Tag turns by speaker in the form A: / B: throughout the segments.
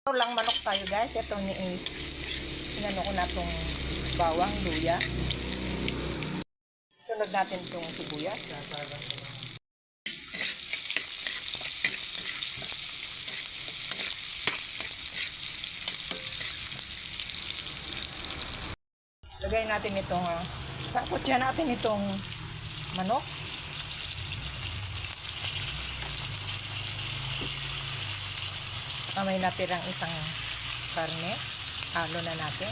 A: Lang manok tayo guys. Ito inano ko na itong bawang, luya. Sunod natin itong sibuyas. Lagay natin itong sangkot dyan natin itong manok. May natirang isang karne. Halo na natin.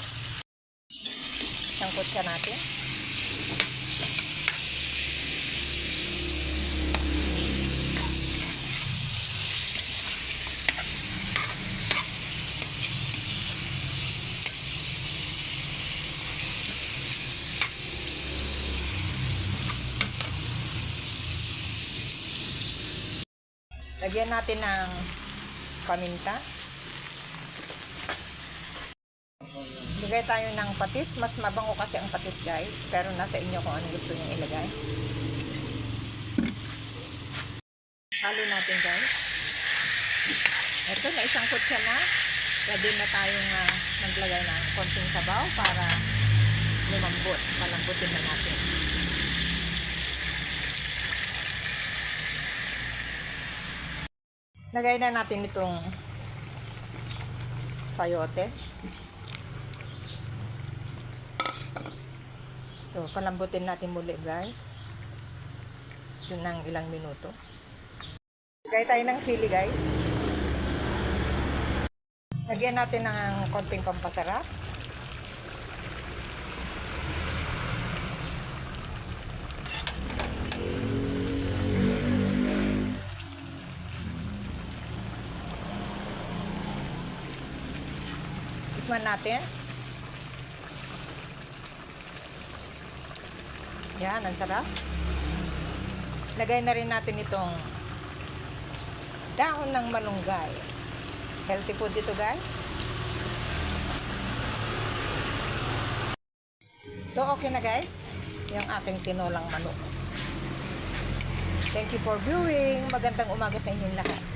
A: Sangkot siya natin. Lagyan natin ng paminta. Lagay tayo ng patis. Mas mabango kasi ang patis guys. Pero nasa inyo kung ano gusto nyo ilagay. Halo natin guys. Ito, naisangkot siya na. Pwede na tayong maglagay ng konting sabaw para lumambot. Palambutin na natin. Lagay na natin itong sayote. So, palambutin natin muli guys. Yun ng ilang minuto. Lagay tayo ng sili guys. Lagyan natin ng konting pampasarap. Tikman natin. Yan, ang sarap. Lagay na rin natin itong dahon ng malunggay. Healthy food ito guys. Ito okay na guys. Yung aking tinolang manok. Thank you for viewing. Magandang umaga sa inyong lahat.